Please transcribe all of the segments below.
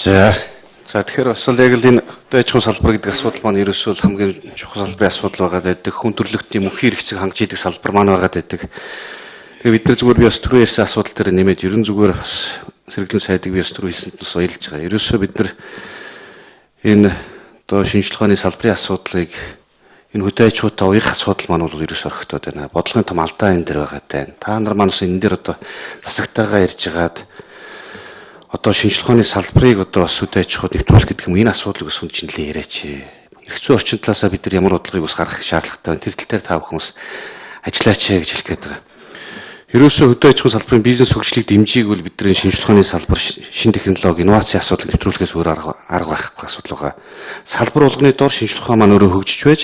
За тэгэхээр бас л яг л энэ аж ахуйн салбар гэдэг асуудал маань ерөөсөө хамгийн чухал салбарын асуудал байгаад байдаг. Хүн төрөлхтний мөнхийн хэрэгцээг хангаж идэг салбар маань байгаад байдаг. Тэгээ бид нар зүгээр би бас түрүү ярьсан асуудал дээр нэмээд ерөн зүгээр бас сэргэлэн сайдыг би бас түрүү хэлсэнд бас баярлж байгаа. Ерөөсөө бид нар энэ одоо шинжилгээ ухааны салбарын асуудлыг энэ хөдөө аж ахуйтай уяах асуудал маань бол ерөөсөө орхитоод байна. Бодлогын том алдаа энэ дээр байгаад байна. Та нар маань бас энэ дээр одоо засагтайгаа ярьж хагаад одоо шинжилгээ ухааны салбарыг одоо бас хөдөө аж ахуйд нэвтрүүлэх гэдэг юм энэ асуудлыг бас хүн чинь нэлээд яриач. Хэрэгцээ орчин талаасаа бид нар ямар бодлогыг бас гаргах шаардлагатай байна. Тэр тал дээр та бүхэн бас ажиллаач гэж хэлэх гээд байгаа. Ерөөсөө хөдөө аж ахуйн салбарын бизнес хөгжлийг дэмжийг бол бидний шинжилгээ ухааны салбар, шинэ технологи, инновацийн асуудлыг нэвтрүүлэхээс өөр арга байхгүй асуудал байгаа. Салбар болгоны дор шинжилгээ ухаан маань өөрөө хөгжиж байж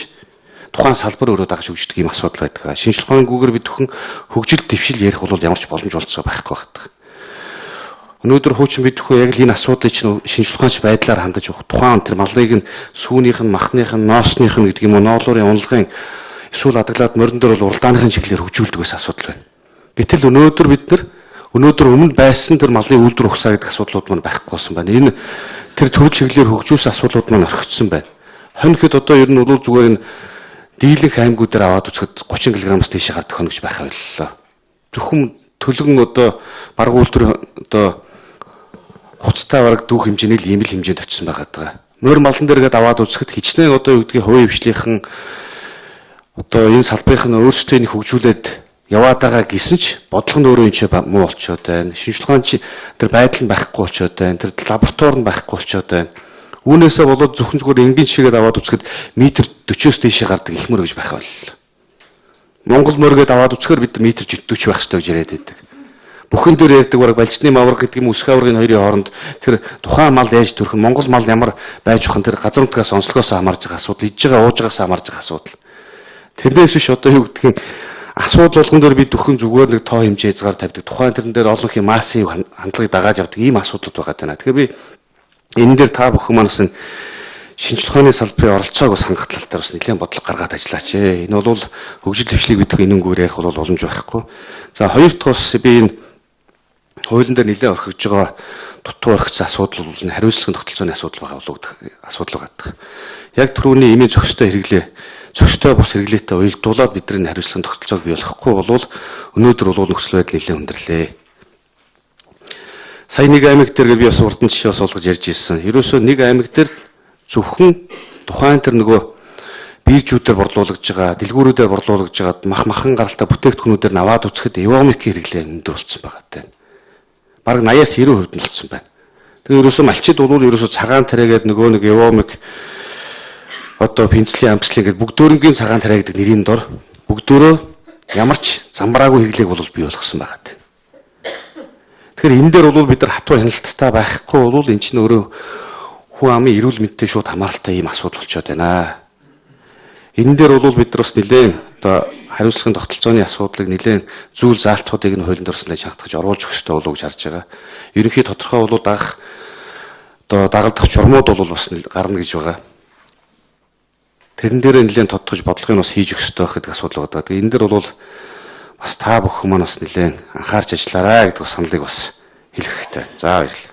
тухайн салбар өөрөө дагаж хөгждөг юм асуудал байдаг. Шинжилгээ ухаангүйгээр бид бүхэн хөгжил дэвшил ярих бол ямар ч боломж олцоо байхгүй байна. Өнөөдөр хуучин бид бүхэн яг л энэ асуудлыг чинь шинжилгээ ухаанч байдлаар хандаж явах. Тухайн тэр малыг нь сүүнийх нь, махных нь, ноосных нь гэдэг юм уу, ноолуурын унлагын эсвэл адаглаад морин дээр бол уралдааныхын чиглэлээр хөгжүүлдэг гэсэн асуудал байна. Гэтэл өнөөдөр бид нар өмнө байсан тэр малын үйлдвэр ухсаа гэдэг асуудлууд маань байхгүй болсон байна. Энэ тэр төрөл чиглэлээр хөгжүүлсэн асуудлууд маань орхигдсон байна. Хоньхэд одоо ер нь бол зүгээр энэ дийлэнх аймагуудаар аваад үзэхэд 30 кг-аас тийш гардаг хонь гэж байх байлаа. Зөвхөн төлгөн одоо бараг үйлдвэр одоо хуцтай бараг дүүх хэмжээний ийм л хэмжээнд очсон байгаа. Морь малан дээргээд аваад үзэхэд хичнээн одоо юу гэдгийг хувийн хвшлийнхэн одоо энэ салбарын өөрсдөө нэг хөгжүүлээд яваад байгаа гэсэн ч бодлого нь өөрөө энэ ч муу болчиход байна. Шинжилгээ ухаанч тэр байдал нь байхгүй болчиход байна. Тэр лаборатори нь байхгүй болчиход байна. Үүнээсээ болоод зөвхөн зүгээр энгийн шигээд аваад үзэхэд метр 40-оос тийшээ гардаг ихмөр гэж байх байлаа. Монгол моргээд аваад үзэхээр бид метр 40 байх хэрэгтэй гэж яриад байдаг. Бүхэн дээр ярьдаг бараг балжны мавраг гэдэг юм үсэх аврагын хоёрын хооронд тэр тухайн мал яаж төрөх нь Монгол мал ямар байж ухаан тэр газар нутгаас онцлогоос хамаарж байгаа асуудал, идж байгаа ууж байгаас хамаарж байгаа асуудал. Тэрнээс биш одоо юу гэдгийг асуудал болгон дээр бид бүхэн зүгээр нэг тоо хэмжээ хязгаар тавьдаг. Тухайн тэрэн дээр олон их массив хандлагыг дагааж явдаг ийм асуудлууд байгаа даа. Тэгэхээр би энэ дээр та бүхэн маань бас шинжилгээ ухааны салбарын оролцоог бас хангах тал дээр бас нэлээд бодлого гаргаад ажиллаач. Энэ бол хөгжил дэвшлиг гэдэг энэнгүүр ярих бол боломж байхгүй. За хоёр дахь бас би энэ хуулийн дээр нэлээд орхиж байгаа дутуу орхиц асуудал бол энэ хариуцлагын тогтолцооны асуудал байгаа болов асуудал байгаа. Яг түрүүний имийн зохистой хэрэглээ зохистой бус хэрэглээтэй уялдуулаад бидний хариуцлагын тогтолцоог бий болгохгүй болвол өнөөдөр бол нөхцөл байдал нэлээд өндөрлөө. Сая нэг аймаг дээр би бас урд нь жишээ бас олгож ярьж ирсэн. Ерөөсөө нэг аймаг дээр зөвхөн тухайн тэр нөгөө биржүүдээр борлуулж байгаа, дэлгүүрүүдээр борлуулж байгаа махан гаралтай бүтээгдэхүүнүүдээр нь аваад үзэхэд эвомик хэрэглээ өндөр болсон байгаа тань. Бараг 80-аас 90% нь болсон байна. Тэгээ ерөөсөө малчид бол ерөөсөө цагаан тариагээд нөгөө нэг эвомик одоо пенцлийн амжилт гэдэг бүгдөөрөнгийн цагаан тариа гэдэг нэрийн дор бүгдөө ямар ч замбраагүй хэрэглээг бол бий болгосон байгаа тань. Тэгэхээр энэ дээр бол бид нар хатуу хяналттай байхгүй бол эн чинь өөрөө хүн амын эрүүл мэндтэй шууд хамааралтай ийм асуудал болчиход байна. Энэ дээр бол бид нар бас нэлээд одоо хариуцлагын тогтолцооны асуудлыг нэлээд зүйл заалтуудыг нь хуулийн дорсолж шаардаж оруулж өгөх хэрэгтэй болов уу гэж харж байгаа. Ерөнхий тодорхой бол дагалдах журмууд бол бас гарна гэж байгаа. Тэрэн дээр нэлээд тодтогч бодлогыг бас хийж өгөх хэрэгтэй байх гэдэг асуудал байгаа. Тэгээ энэ дээр бол бас та бүхэн маань бас нэлээд анхаарч ажиллаарай гэдэг бас саналыг бас хэлэх хэрэгтэй. За баярлалаа.